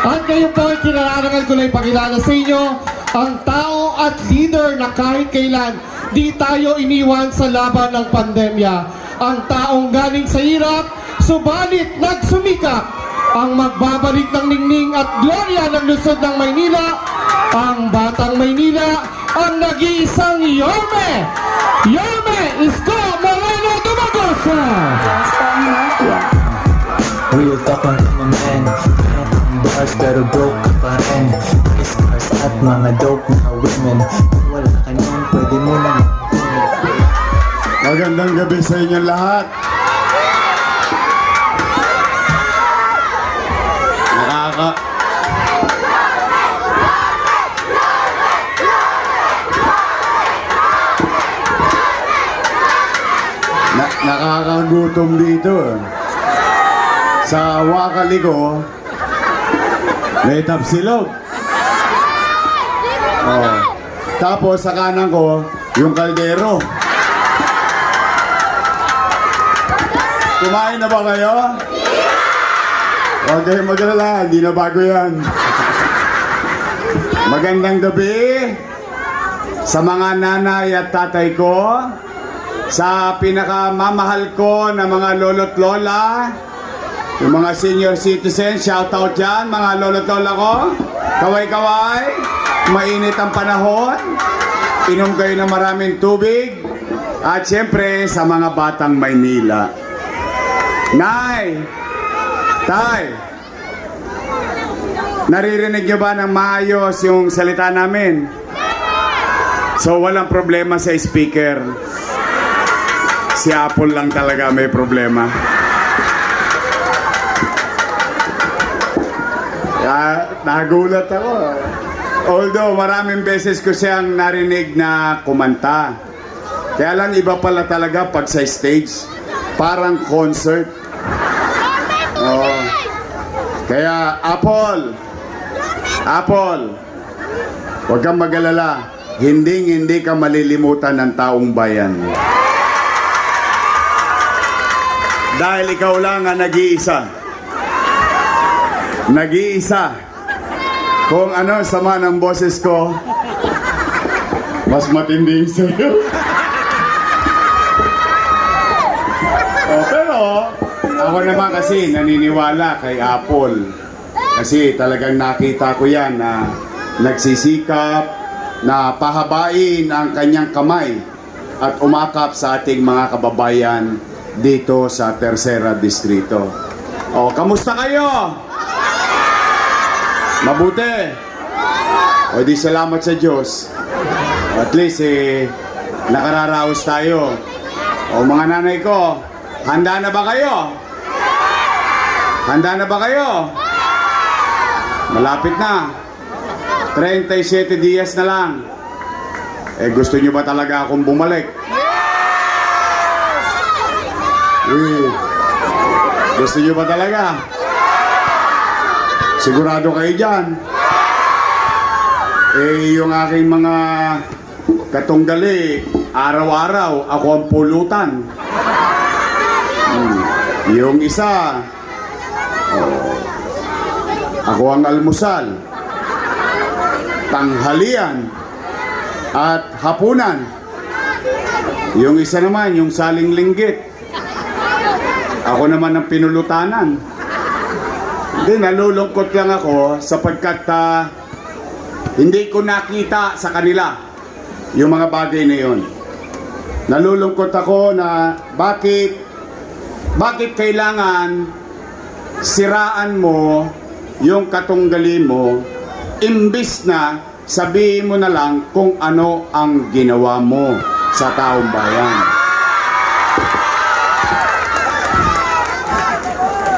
At ngayon po ay kinararangal ko na ipakilala sa inyo ang tao at leader na kahit kailan di tayo iniwan sa laban ng pandemya. Ang taong galing sa hirap, subalit nagsumikap. Ang magbabalik ng ningning at gloria ng lungsod ng Maynila, ang Batang Maynila, ang nag-iisang Yorme! Yorme Isko Moreno Dumagoso! Real talk on my man. Bars pero broke ka pa rin. May scars at mga dope na women. Kung wala ka niyan, pwede mo na Magandang gabi sa inyo lahat. Nakakagutom dito. Sa wakali ko, may tapsilog. Oh. Tapos sa kanan ko, yung kaldero. Kumain na ba kayo? Huwag kayong mag-alala, hindi na bago yan. Magandang gabi sa mga nanay at tatay ko, sa pinakamamahal ko na mga lolo't lola, yung mga senior citizen, shout out dyan, mga lolo't lola ko. Kaway-kaway, mainit ang panahon, inom kayo ng maraming tubig, at syempre sa mga batang Maynila. Nay, tay, naririnig nyo ba ng maayos yung salita namin? So walang problema sa speaker. Si Apple lang talaga may problema. Nagulat ako. Although maraming beses ko siyang narinig na kumanta. Kaya lang iba pala talaga pag sa stage. Parang concert. Oh. Kaya Apple, huwag kang mag-alala. Hindi ka malilimutan ng taong bayan. Dahil ikaw lang ang nag-iisa. Nag-iisa. Kung ano sama ng boses ko, mas matindi sa'yo. Pero ako naman kasi naniniwala kay Apple. Kasi talagang nakita ko yan na nagsisikap na pahabain ang kanyang kamay at umakap sa ating mga kababayan dito sa Tercera Distrito. O, kamusta kayo? Mabuti. O, di salamat sa Diyos. At least, nakararaos tayo. O, mga nanay ko, handa na ba kayo? Handa na ba kayo? Malapit na. 37 dias na lang. Gusto nyo ba talaga akong bumalik? Gusto nyo ba talaga? Sigurado kayo dyan? Yung aking mga katunggali, araw-araw ako ang pulutan. Yung isa, ako ang almusal, tanghalian, at hapunan. Yung isa naman, yung saling linggit. Ako naman ang pinulutanan. Hindi, nalulungkot lang ako sapagkat hindi ko nakita sa kanila yung mga bagay na yun. Nalulungkot ako na bakit kailangan siraan mo yung katunggali mo imbis na sabihin mo na lang kung ano ang ginawa mo sa taong bayan.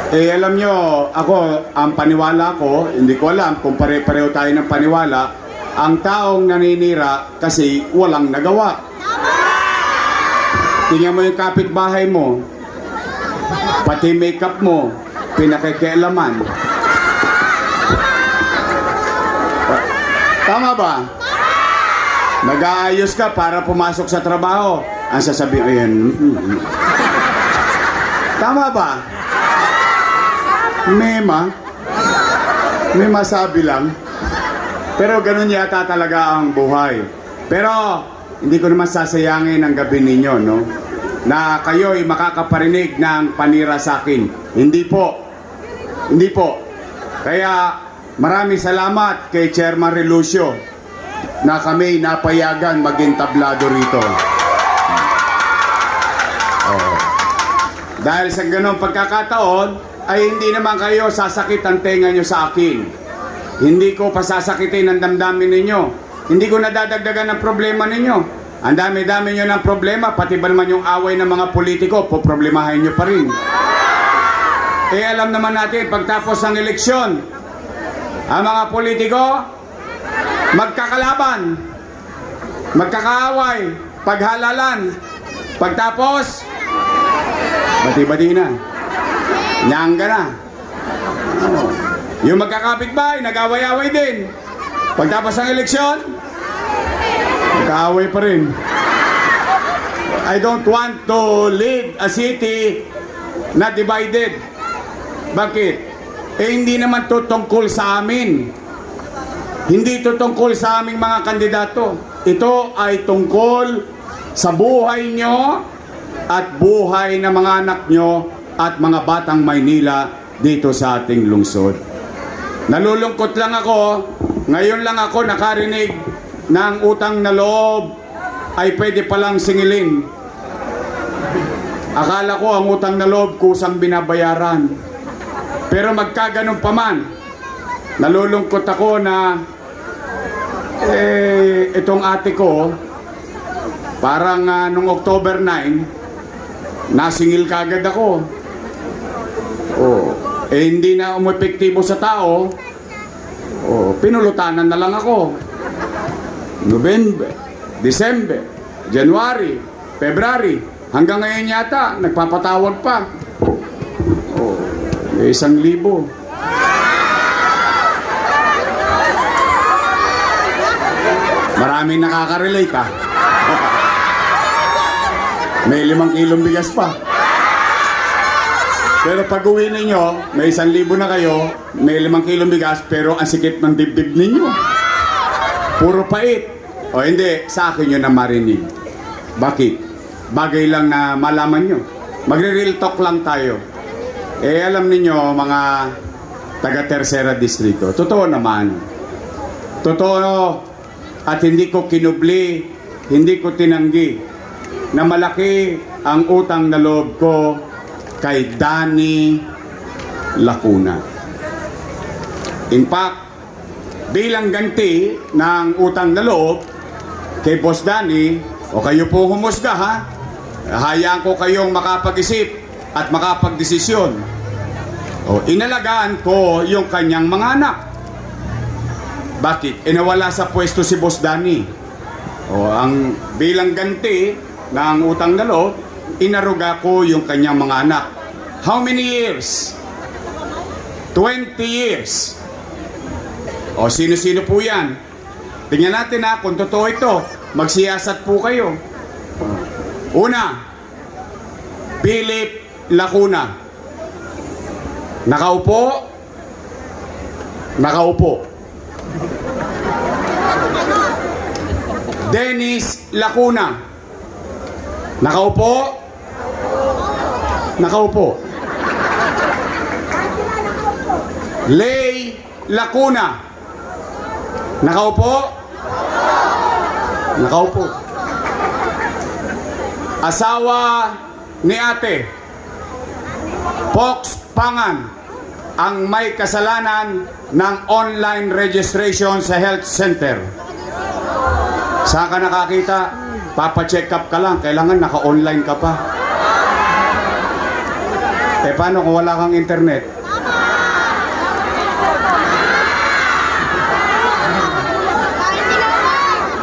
Alam nyo, ako, ang paniwala ko, hindi ko alam kung pare-pareho tayo ng paniwala, ang taong naninira kasi walang nagawa. Tingnan mo yung kapitbahay mo, pati makeup mo, pinakikialaman. Tama ba? Nag-aayos ka para pumasok sa trabaho. Ang sasabihin, ayan. Tama ba? Mema? May masabi lang. Pero ganun yata talaga ang buhay. Pero hindi ko naman sasayangin ang gabi ninyo, no? Na kayo'y makakaparinig ng panira sa akin. Hindi po. Hindi po. Kaya maraming salamat kay Chairman Relucio na kami napayagan maging tablado rito. Oh. Dahil sa ganung pagkakataon, ay hindi naman kayo sasakit ang tenga nyo sa akin. Hindi ko pasasakitin ang damdamin ninyo. Hindi ko nadadagdagan ng problema ninyo. Ang dami-dami nyo ng problema, pati ba naman yung away ng mga politiko, poproblemahin nyo pa rin. Eh alam naman natin, pagtapos ng eleksyon, ang mga politiko, magkakalaban, magkakaaway, paghalalan. Pagtapos, bati-bati na. Nyangga na. Yung magkakapitbahay, nag-away-away din. Pagtapos ng eleksyon, magkaaway pa rin. I don't want to lead a city na divided. Bakit? Eh hindi naman to tungkol sa amin. Hindi to tungkol sa aming mga kandidato. Ito ay tungkol sa buhay nyo at buhay ng mga anak nyo at mga batang Maynila dito sa ating lungsod. Nalulungkot lang ako, ngayon lang ako nakarinig ng utang na loob ay pwede palang singilin. Akala ko ang utang na loob kusang binabayaran. Pero magkaganon pa man, nalulungkot ako na itong ate ko, parang nung October 9, nasingil kagad ako. Oh, hindi na umepektibo sa tao. Oh, pinulutanan na lang ako. November, December, January, February, hanggang ngayon yata nagpapatawag pa. Oh, 1,000. Maraming nakaka-relate ah. May 5 kilong bigas pa. Pero pag uwi ninyo, may 1,000 na kayo, may 5 kilong bigas, pero ang sikip ng dibdib ninyo. Puro pait. O hindi, sa akin yun na marinig. Bakit? Bagay lang na malaman nyo. Magre-real talk lang tayo. Eh alam ninyo, mga taga Tercera Distrito, totoo naman. Totoo at hindi ko kinubli, hindi ko tinanggi na malaki ang utang na loob ko kay Danny Lacuna. In fact, bilang ganti ng utang na loob kay Boss Danny, o kayo po humusga ha, hayaan ko kayong makapag-isip at makapag-desisyon. O, inalagaan ko yung kanyang mga anak. Bakit? Inawala sa pwesto si Boss Danny. O, ang bilang ganti ng utang na loob, inaruga ko yung kanyang mga anak. How many years? 20 years. O sino-sino po yan? Tingnan natin ha, kung totoo ito, magsiyasat po kayo. Una, Philip Lacuna. Nakaupo? Nakaupo. Dennis Lacuna. Nakaupo? Nakaupo. Lay Lacuna. Nakaupo? Nakaupo. Asawa ni ate, Pox Pangan, ang may kasalanan ng online registration sa health center. Saan ka nakakita? Papa-check up ka lang, kailangan naka-online ka pa. Eh paano kung wala kang internet?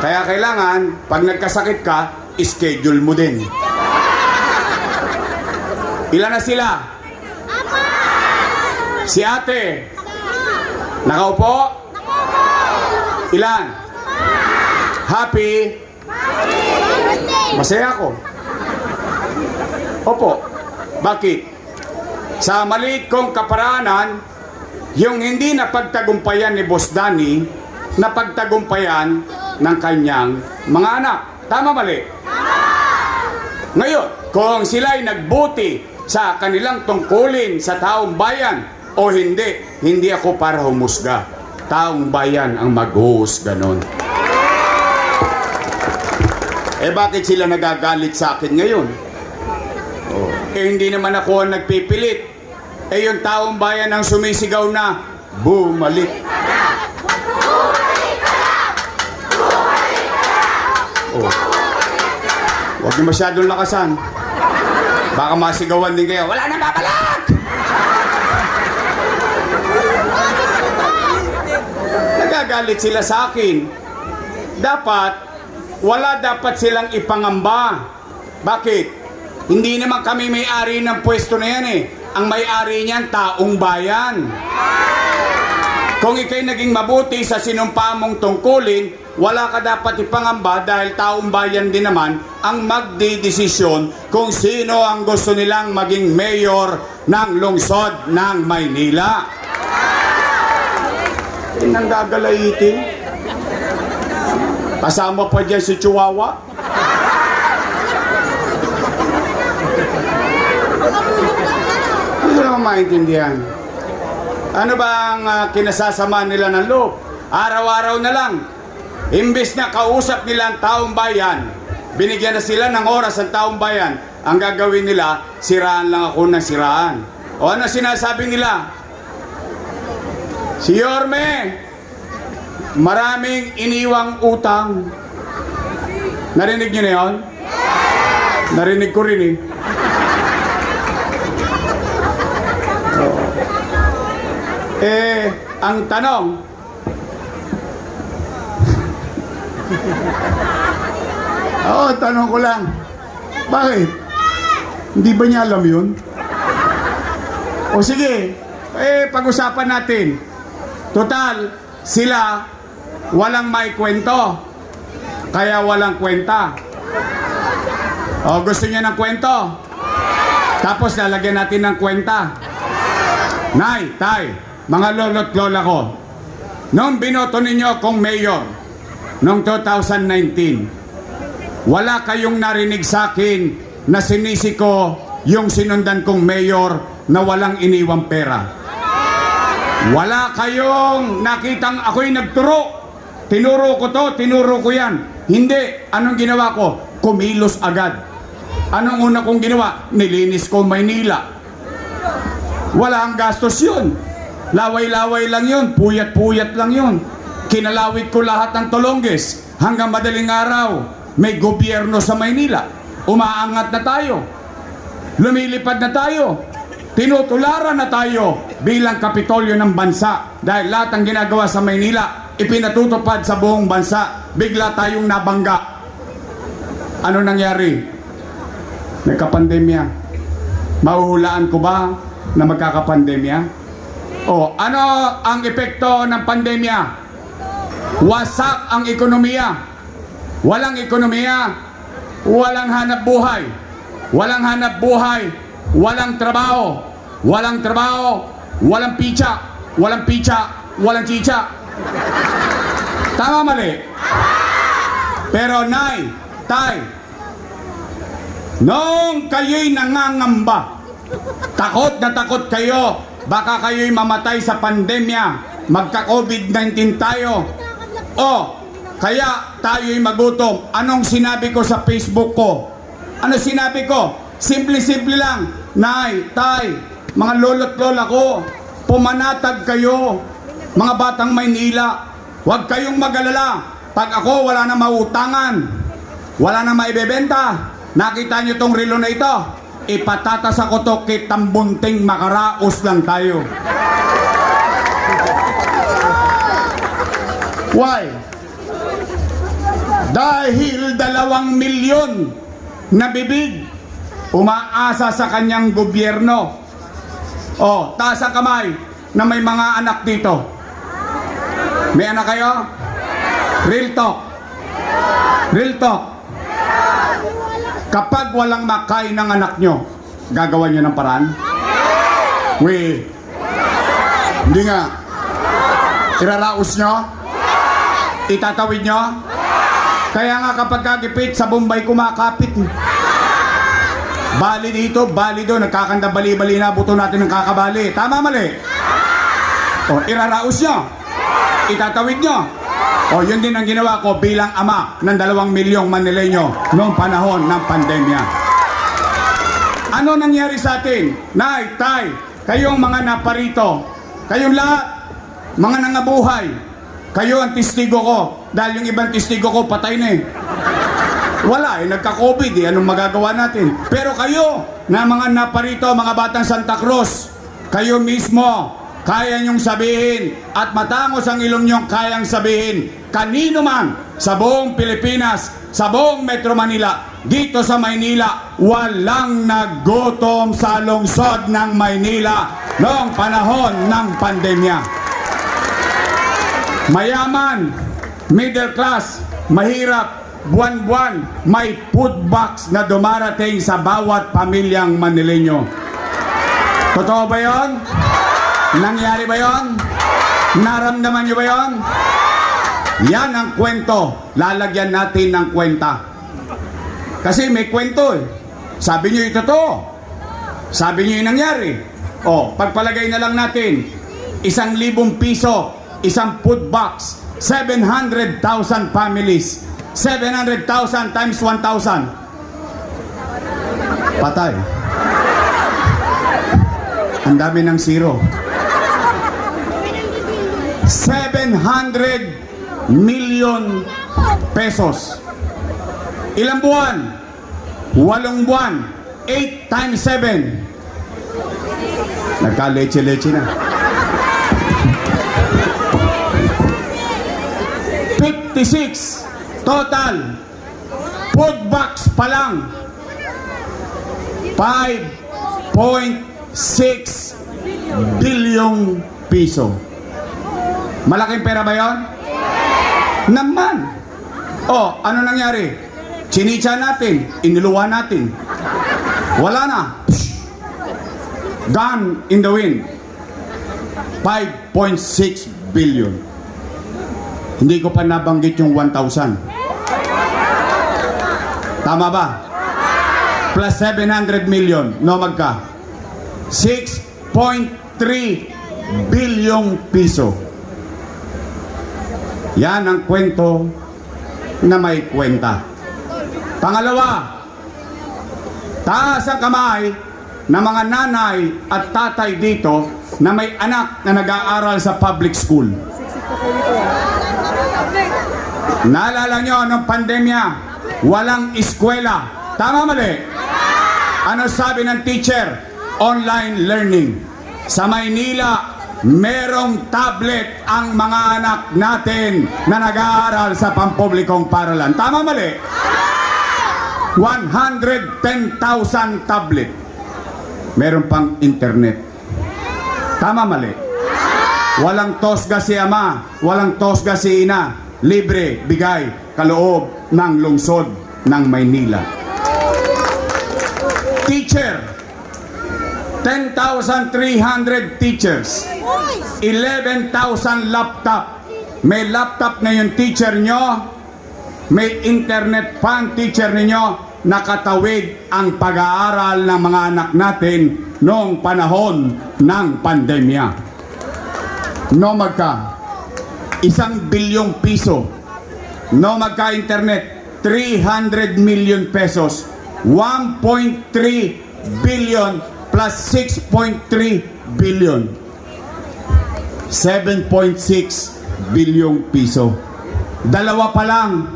Kaya kailangan, pag nagkasakit ka, schedule mo din. Ilan na sila? Si ate. Nakaupo? Ilan? Happy? Masaya ako. Opo. Bakit? sa maliit kong kaparaanan, yung hindi napagtagumpayan ni Boss Danny, napagtagumpayan ng kanyang mga anak. Tama mali? Ngayon, kung sila'y nagbuti sa kanilang tungkulin sa taong bayan o hindi, hindi ako para humusga. Taong bayan ang maghuhusga nun. Eh bakit sila nagagalit sa akin ngayon? Hindi naman ako ang nagpipilit. Yung taong bayan ang sumisigaw na, bumalik. Huwag niyo masyadong lakasan. Baka masigawan din kayo, wala nang babalik! Nagagalit sila sa akin. Wala dapat silang ipangamba. Bakit? Hindi naman kami may-ari ng pwesto na yan eh. Ang may-ari niyan, taong bayan. Kung ikay naging mabuti sa sinumpa mong tungkulin, wala ka dapat ipangamba dahil taong bayan din naman ang magdidesisyon kung sino ang gusto nilang maging mayor ng lungsod ng Maynila. Nang gagalaitin. Kasama pa dyan si Chihuahua. Hindi naman maintindihan. Ano ba ang kinasasama nila ng loob? Araw-araw na lang. Imbes na kausap nila ang taong bayan, binigyan na sila ng oras ang taong bayan, ang gagawin nila, siraan lang ako ng siraan. O ano sinasabi nila? Si Yorme, maraming iniwang utang. Narinig niyo na yun? Narinig ko rin eh. Ang tanong, tanong ko lang, bakit? Hindi ba niya alam yun? O sige, pag-usapan natin. Total, sila walang may kwento, kaya walang kwenta. O gusto niya ng kwento? Tapos lalagyan natin ng kwenta. Nay, tay, mga lolo't lola ko, nung binoto ninyo akong mayor, noong 2019, wala kayong narinig sa akin na sinisi ko yung sinundan kong mayor na walang iniwang pera. Wala kayong nakitang ako'y nagturo. Tinuro ko to, tinuro ko yan. Hindi. Anong ginawa ko? Kumilos agad. Anong una kong ginawa? Nilinis ko Maynila. Wala ang gastos yun. Laway-laway lang yun. Puyat-puyat lang yun. Kinalawit ko lahat ng Tolonges. Hanggang madaling araw, may gobyerno sa Maynila. Umaangat na tayo. Lumilipad na tayo. Tinutularan na tayo bilang kapitolyo ng bansa. Dahil lahat ng ginagawa sa Maynila, ipinatutupad sa buong bansa. Bigla tayong nabangga. Ano nangyari? Nagkapandemya. Mahuhulaan ko ba na magkakapandemya? O, ano ang epekto ng pandemya? Wasak ang ekonomiya. Walang ekonomiya, walang hanap buhay. Walang hanap buhay, walang trabaho. Walang trabaho, walang pitsa. Walang pitsa, walang chicha. Tama mali? Pero nay, tay, nung kayo'y nangangamba, takot na takot kayo, baka kayo'y mamatay sa pandemya, magka-COVID-19 tayo. O, kaya tayo'y magutom. Anong sinabi ko sa Facebook ko? Ano sinabi ko? Simple-simple lang. Nay, tay, mga lolo't lola ko, pumanatag kayo, mga batang Maynila. Huwag kayong mag-alala. Pag ako wala na mautangan, wala na maibebenta, nakita nyo tong relo na ito, ipatatas ako to kitang bunting makaraos lang tayo. Why? Dahil 2 milyon na bibig umaasa sa kanyang gobyerno. O, taas ang kamay na may mga anak dito. May anak kayo? Real talk. Real talk. Kapag walang makain ng anak nyo, gagawa nyo ng paraan? Hindi nga. Iraraos nyo? Itatawid nyo? Kaya nga kapag kagipit, sa Bombay kumakapit. Bali dito, bali doon, nagkakanda bali-bali na buto natin ng kakabali. Tama, mali? O, iraraos nyo? Itatawid nyo? O, yun din ang ginawa ko bilang ama ng 2 milyong Manileño noong panahon ng pandemya. Ano nangyari sa atin? Nay, tay, kayong mga naparito, kayong lahat, mga nangabuhay, kayo ang testigo ko. Dahil yung ibang testigo ko patay na eh. Wala eh, nagka-COVID eh. Anong magagawa natin? Pero kayo, na mga naparito, mga batang Santa Cruz, kayo mismo, kaya nyong sabihin at matangos ang ilong nyong kayang sabihin kanino man sa buong Pilipinas, sa buong Metro Manila, dito sa Maynila, walang naggutom sa lungsod ng Maynila noong panahon ng pandemya. Mayaman, middle class, mahirap, buwan-buwan, may food box na dumarating sa bawat pamilyang Manileño. Totoo ba yon? Nangyari ba yon? Naramdaman nyo ba yon? Yan ang kwento. Lalagyan natin ng kwenta. Kasi may kwento eh. Sabi nyo ito to. Sabi nyo yung nangyari. O, pagpalagay na lang natin, 1,000 piso, isang food box, 700,000 families. 700,000 times 1,000. Patay. Ang dami ng zero. 700 million pesos. Ilang buwan? 8 buwan. 8 times 7. Nagka-leche-leche na. 56 total. Food box pa lang. 5.6 bilyong piso. Malaking pera ba yon? Naman. Oh, ano nangyari? Chinitsa natin, iniluwa natin. Wala na. Gone in the wind. 5.6 billion. Hindi ko pa nabanggit yung 1,000. Tama ba? Plus 700 million. No, magka? 6.3 bilyong piso. Yan ang kwento na may kwenta. Pangalawa, taas ang kamay ng mga nanay at tatay dito na may anak na nag-aaral sa public school. Naalala nyo, nung pandemya, walang eskwela. Tama, mali? Ano sabi ng teacher? Online learning. Sa Maynila, merong tablet ang mga anak natin na nag-aaral sa pampublikong paralan. Tama, mali? 110,000 tablet. Meron pang internet. Tama, mali? Walang tosga si ama, walang tosga si ina. Libre, bigay, kaloob ng lungsod ng Maynila. Teacher, 10,300 teachers, 11,000 laptop. May laptop na yung teacher nyo, may internet pa ang teacher ninyo, nakatawid ang pag-aaral ng mga anak natin noong panahon ng pandemya. No, magka 1 bilyong piso. No, magka internet 300 million pesos. 1.3 billion plus 6.3 billion. 7.6 bilyong piso. Dalawa pa lang.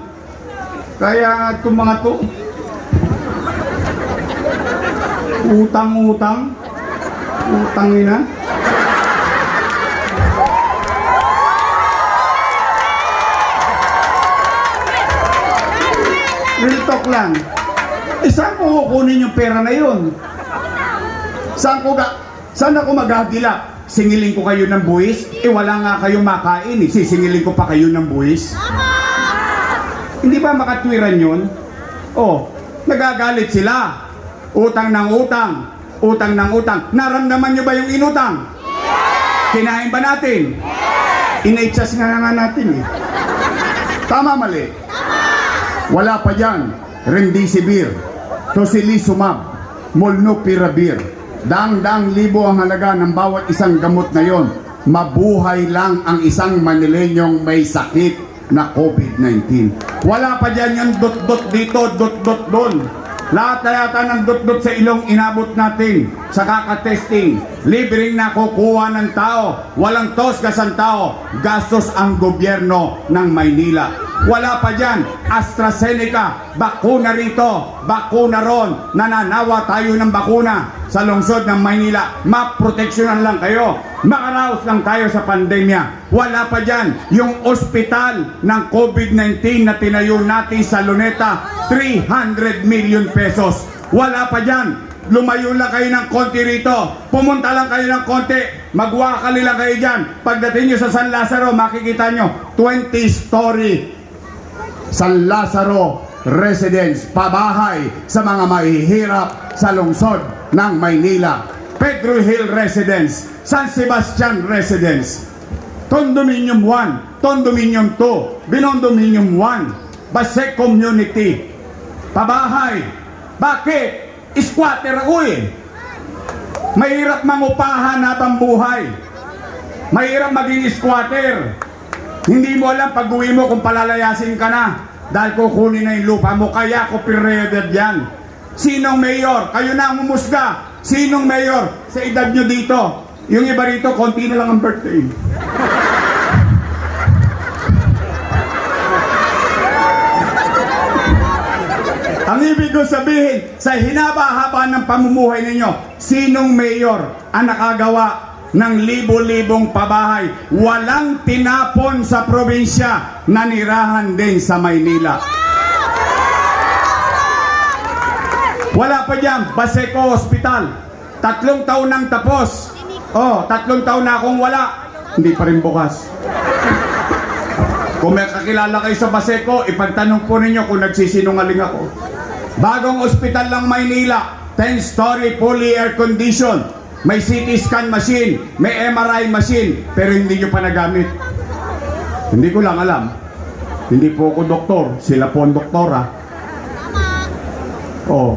Kaya itong mga to, utang-utang, utangin na. Real talk lang. Saan ko kukunin yung pera na yun? Saan ako magagila? Singilin ko kayo ng buwis? Wala nga kayong makain eh. Sisingilin ko pa kayo ng buwis? Hindi ba makatwiran yun? Oh, nagagalit sila. Utang ng utang. utang ng utang. Naramdaman nyo ba yung inutang? Kinain ba natin? Inaichas nga natin eh. Tama, mali? Wala pa dyan. Remdesivir, tocilizumab, molnupiravir. Daang-daang libo ang halaga ng bawat isang gamot na yon. Mabuhay lang ang isang Manilenyong may sakit na COVID-19. Wala pa dyan yung dot-dot dito, dot-dot doon. Lahat na yata ng dot-dot sa ilong inabot natin sa kakatesting. Libreng nakukuha ng tao. Walang tosgas ang tao. Gastos ang gobyerno ng Maynila. Wala pa dyan. AstraZeneca, bakuna rito, bakuna ron. Nananawa tayo ng bakuna sa lungsod ng Maynila. Maproteksyonan lang kayo. Makaraos lang tayo sa pandemya. Wala pa dyan yung ospital ng COVID-19 na tinayo natin sa Luneta, 300 million pesos. Wala pa dyan. Lumayo lang kayo ng konti rito. Pumunta lang kayo ng konti. Magwakali lang kayo dyan. Pagdating nyo sa San Lazaro, makikita nyo 20-story San Lazaro Residence, pabahay sa mga mahihirap sa lungsod ng Maynila. Pedro Hill Residence, San Sebastian Residence, Condominium 1, Condominium 2, Binondominium 1, Basek Community, pabahay. Bakit? Squatter ako eh. Mahirap mangupahan habang buhay. Mahirap maging squatter. Hindi mo alam pag uwi mo kung palalayasin ka na dahil kukunin na yung lupa mo, kaya copyrighted yan. Sinong mayor? Kayo na ang umusga. Sinong mayor sa edad nyo dito? Yung iba rito, konti na lang ang birthday. Ang ibig ko sabihin, sa hinaba-haba ng pamumuhay ninyo, sinong mayor ang nakagawa ng libo-libong pabahay? Walang tinapon sa probinsya, nanirahan din sa Maynila. Wala pa dyan, Baseco Hospital. 3 taon nang tapos. 3 taon na akong wala. Hindi pa rin bukas. Kung may kakilala kayo sa Baseco, ipagtanong po ninyo kung nagsisinungaling ako. Bagong ospital lang Maynila, 10-story fully air condition. May CT scan machine, may MRI machine, pero hindi nyo pa nagamit. Hindi ko lang alam. Hindi po ako doktor, sila po ang doktora. Oh.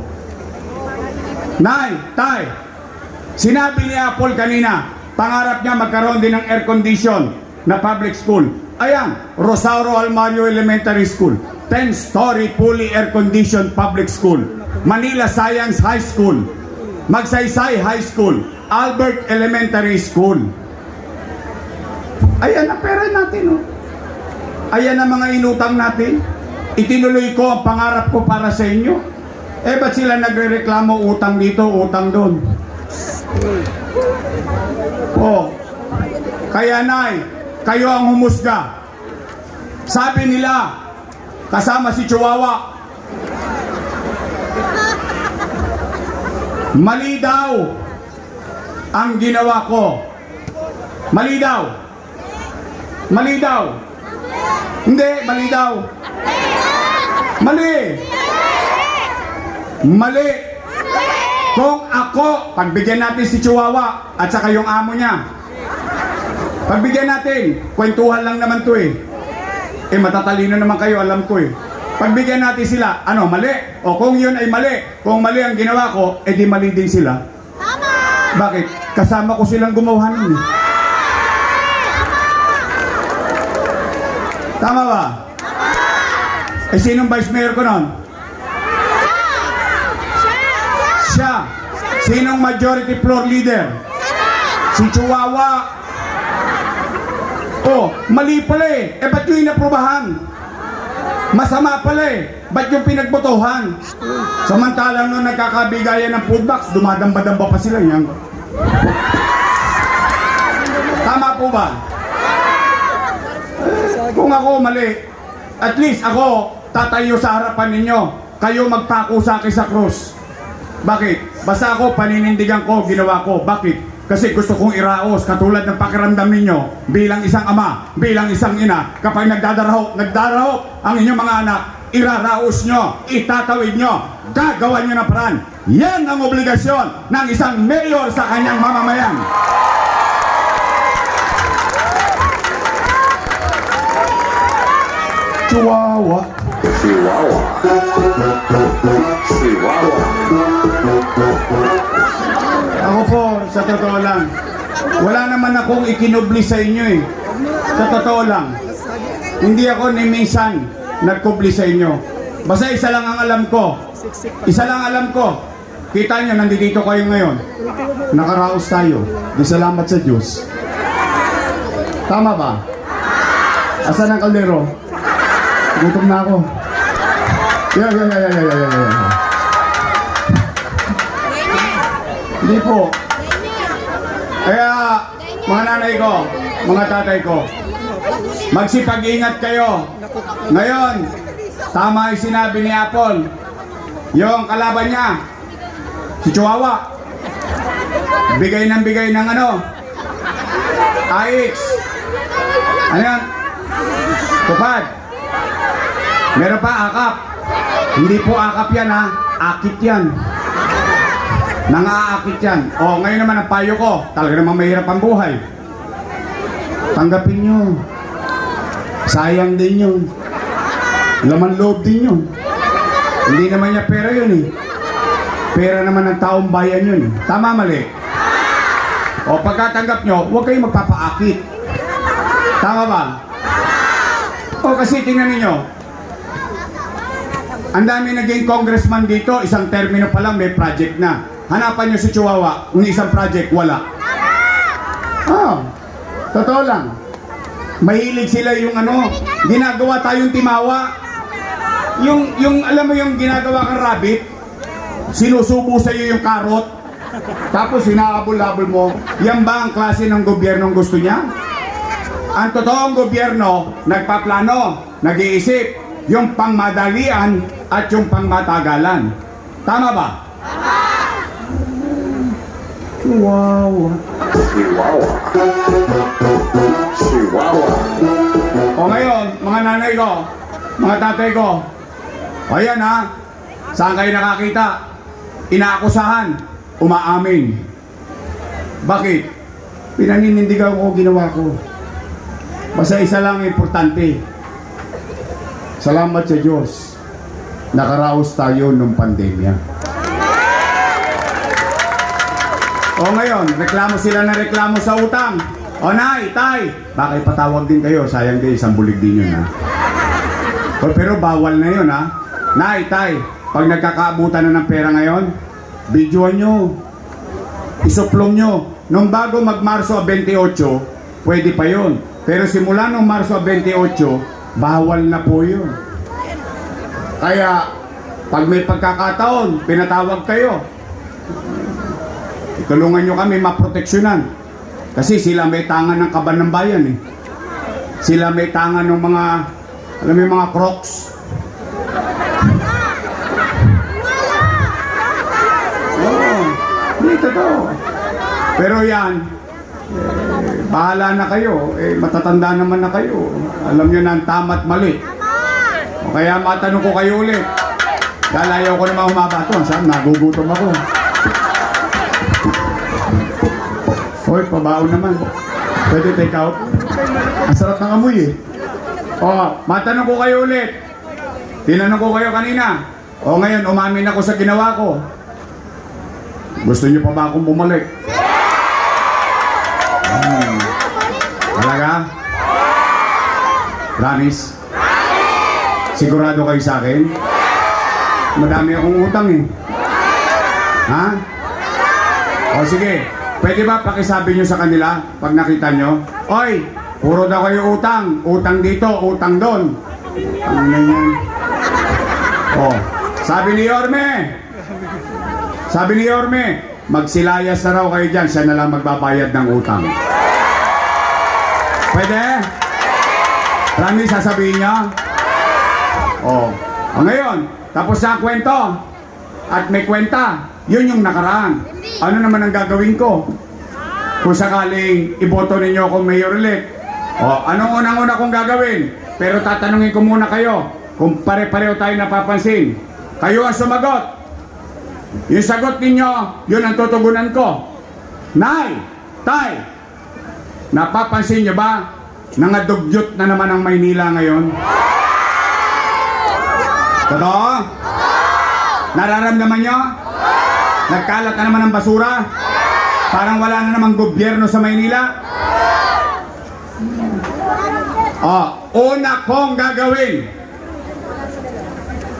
Nay, tay, sinabi ni Apple kanina, pangarap niya magkaroon din ng air condition na public school. Ayan, Rosauro Almario Elementary School, 10-story fully air conditioned public school. Manila Science High School, Magsaysay High School, Albert Elementary School. Ayan ang pera natin, oh. Ayan ang mga inutang natin. Itinuloy ko ang pangarap ko para sa inyo. Eh, ba't sila nagre-reklamo utang dito, utang doon? Oh, kaya nay, kayo ang humusga. Sabi nila, kasama si Chihuahua, mali daw ang ginawa ko. Mali daw. Mali daw. Hindi, mali daw. Mali. Mali. Kung ako, pagbigyan natin si Chihuahua at saka yung amo niya. Pagbigyan natin, kwentuhan lang naman to eh. Eh matatalino naman kayo, alam ko eh. Pagbigyan natin sila, ano, mali? O kung yun ay mali, kung mali ang ginawa ko, eh di mali din sila. Tama! Bakit? Kasama ko silang gumawa nun eh. Tama ba? Tama! Eh sinong vice mayor ko nun? Siya. Sinong majority floor leader? Si Chihuahua. Oh, mali pala eh. Eh ba't yung inaprubahan? Masama pala eh. Ba't yung pinagbotohan? Samantalang nung nagkakabigayan ng food box, dumadamba-damba pa sila yan. Tama po ba? Kung ako mali, at least ako tatayo sa harapan ninyo. Kayo magpako sa akin sa krus. Bakit? Basta ako, paninindigan ko, ginawa ko. Bakit? Kasi gusto kong iraos, katulad ng pakiramdam ninyo, bilang isang ama, bilang isang ina, kapag nagdarahop ang inyong mga anak, iraraos nyo, itatawid nyo, gagawa nyo ng paraan. Yan ang obligasyon ng isang mayor sa kanyang mamamayan. Chihuahua. Chihuahua. Chihuahua. Ako po, sa totoo lang, wala naman akong ikinubli sa inyo eh. Sa totoo lang, hindi ako ni minsan nagkubli sa inyo. Basta isa lang ang alam ko. Isa lang alam ko. Kita nyo, nandito kayo ngayon. Nakaraos tayo. Di salamat sa Diyos. Tama ba? Asan ang kaldero? Gutom na ako. Yeah. Hindi po. Kaya, mga nanay ko, mga tatay ko, magsipag-ingat kayo. Ngayon, tama yung sinabi ni Apple. Yung kalaban niya, si Chihuahua, bigay ng ano, AX. Ano yan? Tupad. Meron pa akap. Hindi po akap yan ha, akit yan. Nangaakit yan. O, ngayon naman ang payo ko, talaga namang mahirap ang buhay. Tanggapin nyo. Sayang din yun. Laman loob din yun. Hindi naman niya pera yun eh. Pera naman ng taong bayan yun eh. Tama, mali? O, pagkatanggap nyo, huwag kayong magpapaakit. Tama ba? O, kasi tingnan ninyo, ang dami naging congressman dito, isang termino pa lang may project na. Hanapan nyo si Chihuahua, kung isang project, wala. Totoo lang. Mahilig sila yung ano, ginagawa tayong timawa. Yung alam mo yung ginagawa kang rabbit, sinusubo sa iyo yung karot, tapos hinahabol-habol mo. Yan ba ang klase ng gobyernong gusto niya? Ang totoong gobyerno, nagpaplano, nag-iisip, yung pangmadalian at yung pangmatagalan. Tama ba? Chihuahua. Chihuahua. Chihuahua. O ngayon, mga nanay ko, mga tatay ko, o yan ha, saan kayo nakakita? Inaakusahan, umaamin. Bakit? Pinaninindigan ko ginawa ko. Basta isa lang importante. Salamat sa Diyos. Nakaraos tayo nung pandemya. O ngayon, reklamo sila na reklamo sa utang. O nay, tay, baka ipatawag din kayo. Sayang din, isang bulig din yun ha. Pero bawal na yun ha. Nay, tay, pag nagkakaabutan na ng pera ngayon, videoan nyo. Isuplong nyo. Nung bago mag-Marso 28, pwede pa yun. Pero simula nung Marso 28, bawal na po yun. Kaya, pag may pagkakataon, pinatawag kayo. Tulungan nyo kami maproteksyonan. Kasi sila may tangan ng kaban ng bayan eh. Sila may tangan ng mga, alam mo yung mga crocs. Oo, hindi totoo. Pero yan, bahala na kayo. Matatanda naman na kayo. Alam nyo na ang tama at mali. O kaya matanong ko kayo ulit. Dahil ayaw ko naman humabato. Saan? Nagugutom ako. Hoy, pabaon naman. Pwede take out? Ang sarap ng amoy eh. O, matanong ko kayo ulit. Tinanong ko kayo kanina. O ngayon, umamin ako sa ginawa ko. Gusto niyo pa ba akong bumalik? Talaga? Promise? Sigurado kayo sa akin? Madami akong utang eh. Ha? O sige, pwede ba pakisabi nyo sa kanila pag nakita nyo? Oy, puro daw kayo utang. Utang dito, utang doon. Ano na yan? O, sabi ni Yorme, magsilayas na raw kayo dyan. Siya na lang magbabayad ng utang. Pwede? Promise, sasabihin niya? O, ngayon, tapos na ang kwento. At may kwenta. Yun yung nakaraan. Ano naman ang gagawin ko? Kung sakaling iboto ninyo akong mayor elect. O, anong unang-una kong gagawin? Pero tatanungin ko muna kayo. kung pare-pareho tayo napapansin, kayo ang sumagot. Yung sagot ninyo, yun ang tutugunan ko. Nay, tay, napapansin nyo ba nangadugyot na naman ang Maynila ngayon? Totoo? Nararamdaman nyo? Nagkalat na naman ang basura? Parang wala na namang gobyerno sa Maynila? Una kong gagawin,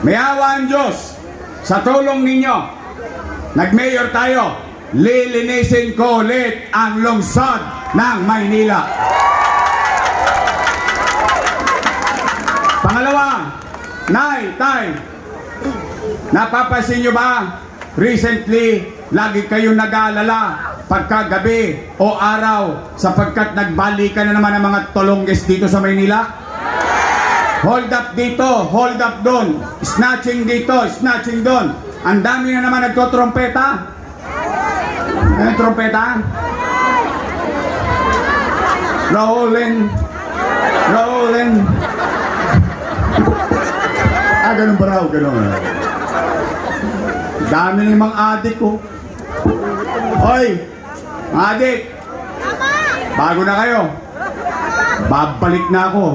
may awa ang Diyos sa tulong ninyo. Nag-mayor tayo, lilinisin ko ulit ang lungsod ng Maynila. Pangalawa, Nay, Tay, napapansin nyo ba? Recently, lagi kayong nag-aalala pagkagabi o araw sapagkat nagbalikan na naman ang mga tolongges dito sa Maynila? Hold up dito, hold up doon, snatching dito, snatching doon. Ang dami na naman nagtotrompeta. Ano trompeta? Rolling, rolling. Ganun ba raw? Ganun. Dami na namang adik ko. Hoy, mga adik. Bago na kayo. Babalik na ako.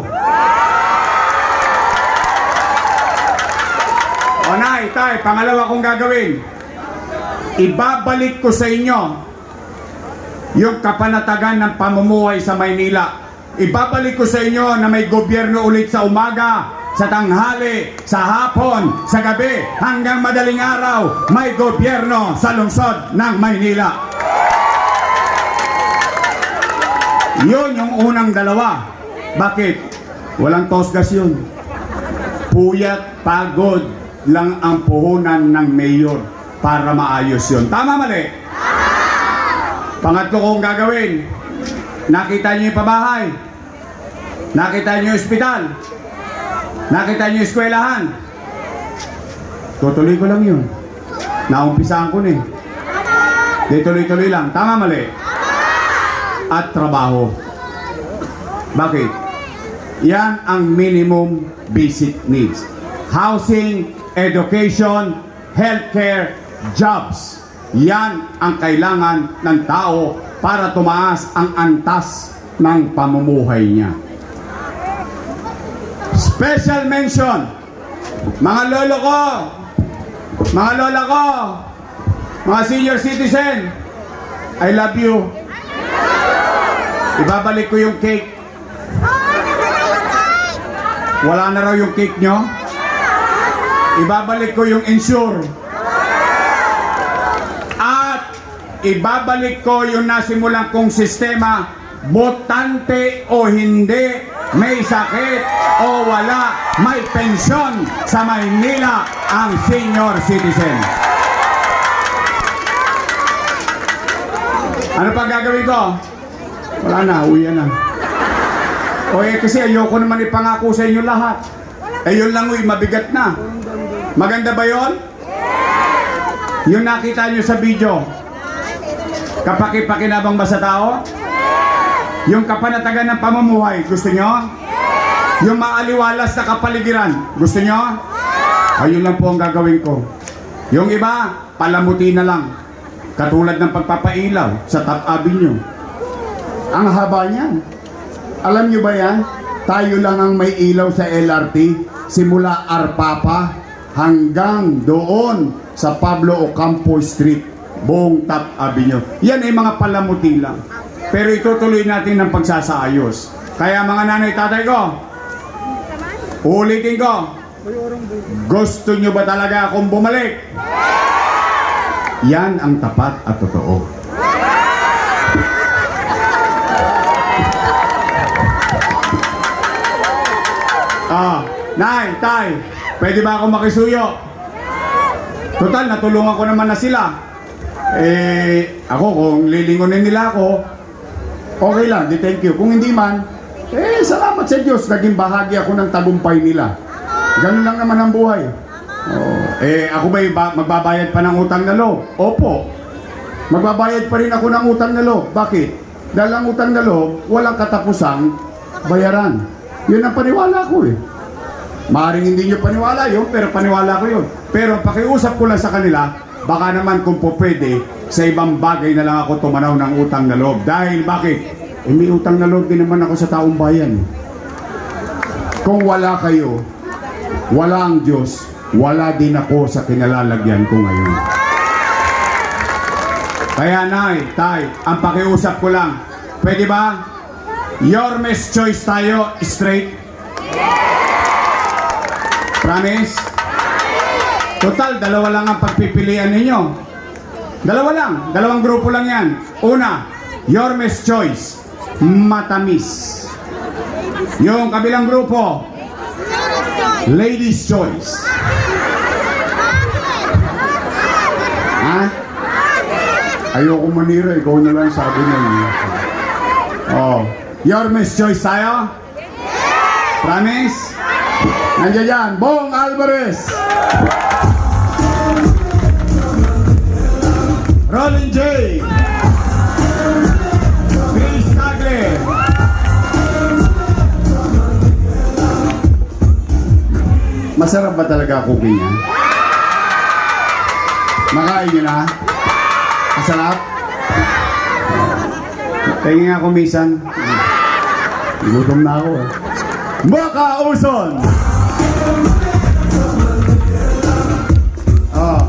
O Nay, Tay, pangalawa kong gagawin. Ibabalik ko sa inyo yung kapanatagan ng pamumuhay sa Maynila. Ibabalik ko sa inyo na may gobyerno ulit sa umaga, sa tanghali, sa hapon, sa gabi, hanggang madaling araw, may gobyerno sa lungsod ng Maynila. Yun yung unang dalawa. Bakit? Walang tosgas yun. Puyat, pagod lang ang puhunan ng mayor para maayos yun. Tama, mali? Pangatlo kong gagawin, nakita niyo yung pabahay, nakita niyo yung ospital, nakita niyo yung eskwelahan. Tutuloy ko lang yun. Naumpisahan ko na eh. Di tuloy-tuloy lang. Tama, mali? At trabaho. Bakit? Yan ang minimum basic needs. Housing, education, healthcare, jobs. Yan ang kailangan ng tao para tumaas ang antas ng pamumuhay niya. Special mention, mga lolo ko, mga lola ko, mga senior citizen, I love you. Ibabalik ko yung cake. Wala na raw yung cake nyo. Ibabalik ko yung insure. At ibabalik ko yung nasimulan kong sistema, botante o hindi, may sakit o wala, may pensyon sa Maynila ang senior citizen. Ano pa gagawin ko? Wala na, uwi na. O kasi ayoko naman ipangako sa inyo lahat. Yun lang mabigat na. Maganda ba yun? Yung nakita nyo sa video, kapaki-pakinabang ba sa tao? Yung kapanatagan ng pamumuhay, gusto nyo? Yung maaliwalas na kapaligiran, gusto nyo? Ayun lang po ang gagawin ko. Yung iba, palamuti na lang. Katulad ng pagpapailaw sa Top Avenue. Ang haba niyan. Alam nyo ba yan? Tayo lang ang may ilaw sa LRT, simula Arpapa hanggang doon sa Pablo Ocampo Street, buong Top Avenue. Yan ay mga palamuti lang. Pero itutuloy natin ng pagsasaayos. Kaya mga nanay, tatay ko, ulitin ko, gusto nyo ba talaga akong bumalik? Yan ang tapat at totoo. Nay, tay, pwede ba ako makisuyo? Total, natulungan ko naman na sila. Ako, kung lilingunin nila ako, okay lang, di thank you. Kung hindi man, salamat sa Diyos, naging bahagi ako ng tagumpay nila. Ganun lang naman ang buhay. Ako ba magbabayad pa ng utang na loob? Opo. Magbabayad pa rin ako ng utang na loob. Bakit? Dahil ang utang na loob, walang katapusang bayaran. Yun ang paniwala ko eh. Maaaring hindi nyo paniwala yun, pero paniwala ko yun. Pero pakiusap ko lang sa kanila, baka naman kung po pwede, sa ibang bagay na lang ako tumanaw ng utang na loob. Dahil bakit? Eh, may utang na loob din naman ako sa taong bayan. Kung wala kayo, wala ang Diyos, wala din ako sa kinalalagyan ko ngayon. Kaya nay, tay, ang pakiusap ko lang, pwede ba? Your Miss Choice tayo, straight? Promise? Total, dalawa lang ang pagpipilian ninyo. Dalawa lang, dalawang grupo lang yan. Una, Your Miss Choice, matamis. Yung kabilang grupo, Ladies Choice. Ha? Ayoko manira, ikaw na lang sabi niya. Oh, Your Miss Choice tayo? Promise? Nandiyan yan, Bong Alvarez. Rolling J. Chris Tagle. Masarap ba talaga cooking yan? Nakain nyo na? Masarap? Tingin nga kumisan. Gutom na ako eh. Baka Uson! Oh,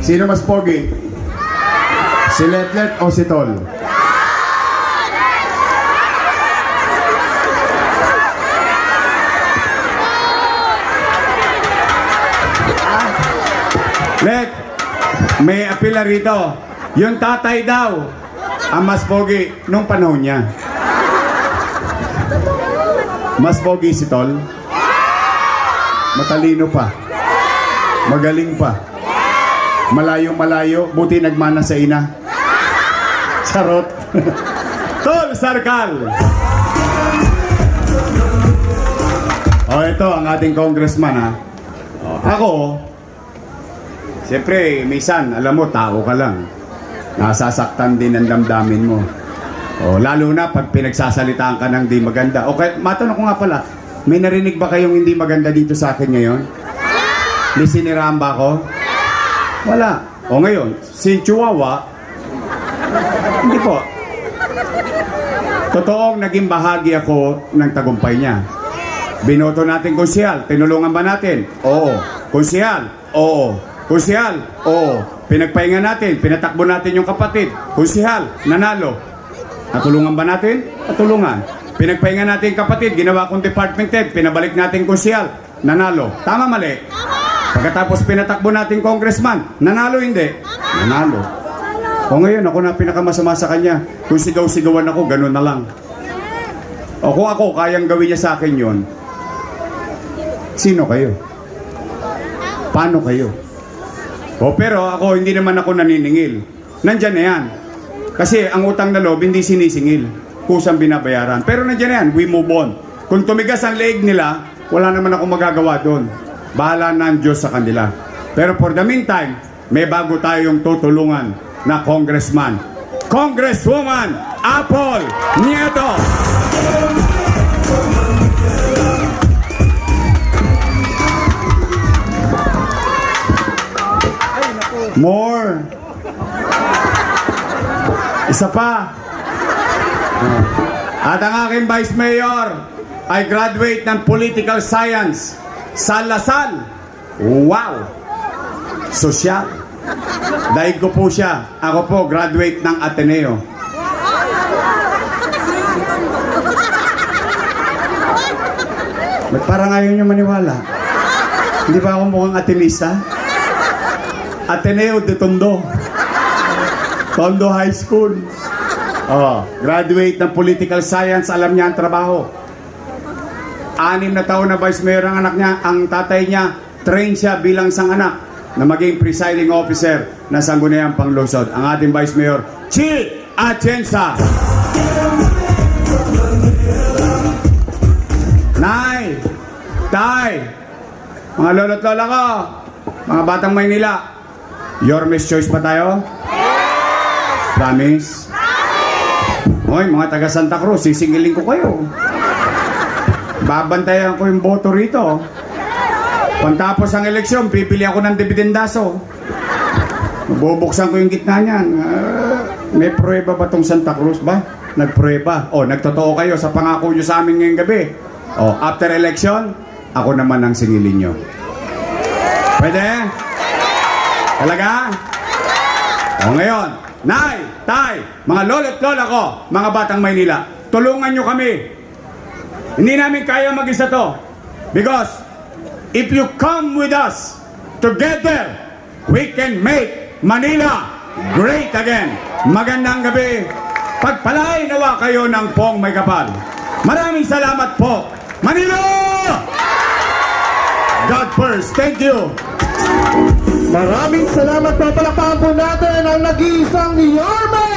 sino mas pogi? Si Letlet o si Tol? Let, may apila rito. Yung tatay daw, ang mas pogi nung panahon niya. Mas pogi si Tol. Matalino pa. Magaling pa. Malayo-malayo, buti nagmana sa ina. Charot. Tol Sarkal. Oh, ito ang ating congressman ha. Oh, ako, siyempre, minsan, alam mo, tao ka lang. Nasasaktan din ang damdamin mo. Oh, lalo na pag pinagsasalitaan ka ng di maganda. Okay, matanong ko nga pala, may narinig ba kayong hindi maganda dito sa akin ngayon? May siniraan ba ako? Wala. O ngayon, si Chihuahua, hindi po. Totoong naging bahagi ako ng tagumpay niya. Binoto natin konsyal, tinulungan ba natin? Oo. Konsyal? Oo. Konsyal? Oo. Pinagpahinga natin, pinatakbo natin yung kapatid. Konsyal? Nanalo. Natulungan ba natin? Natulungan. Pinagpahinga natin kapatid, ginawa kong department head, pinabalik natin konsyal. Nanalo. Tama mali? Pagkatapos pinatakbo natin congressman, nanalo hindi? Nanalo. O ngayon, ako na pinakamasama sa kanya. Kung sigaw-sigawan ako, ganun na lang. O kung ako, kayang gawin niya sa akin yon, sino kayo? Paano kayo? O pero ako, hindi naman ako naniningil. Nandyan na yan. Kasi ang utang na loob, hindi sinisingil. Kusang binabayaran. Pero nandyan na yan, we move on. Kung tumigas ang leeg nila, wala naman ako magagawa doon. Bahala na ang Diyos sa kanila. Pero for the meantime, may bago tayong tutulungan na congressman. Congresswoman Apple Nieto! More. Isa pa. At ang aking Vice Mayor ay graduate ng Political Science sa Lasal. Wow! Sosyal. Daig ko po siya. Ako po, graduate ng Ateneo. Ba't parang ayaw niyo maniwala? Hindi ba ako mukhang Atenista? Ateneo de Tondo. Tondo High School. Oh, graduate ng Political Science, alam niya ang trabaho. 6 na taon na Vice Mayor ang anak niya, ang tatay niya, train siya bilang isang anak na maging presiding officer ng Sangguniang Panglungsod. Ang ating Vice Mayor, Chi Atienza. Nay, Tay, mga lolo't lola ko, mga batang Maynila, Your Miss Choice pa tayo? Promise? Hoy, mga taga Santa Cruz, sisingilin ko kayo. Babantayan ko yung boto rito. Pagtapos ang eleksyon, pipili ako ng dividendaso. Bubuksan ko yung gitna niyan. May prueba ba tong Santa Cruz ba? Nagprueba. Nagtotoo kayo sa pangako nyo sa amin ngayong gabi. After election, ako naman ang singilin nyo. Pwede? Talaga? Ngayon, Nay, Tay, mga lolo't lola ko, mga batang Maynila, tulungan nyo kami. Hindi namin kaya mag-isa to. Because, if you come with us, together, we can make Manila great again. Magandang gabi. Pagpalain nawa kayo ng pong may kapal. Maraming salamat po. Manila! God first. Thank you. Maraming salamat po. Palakpakan po natin ang nag-iisang Yorme!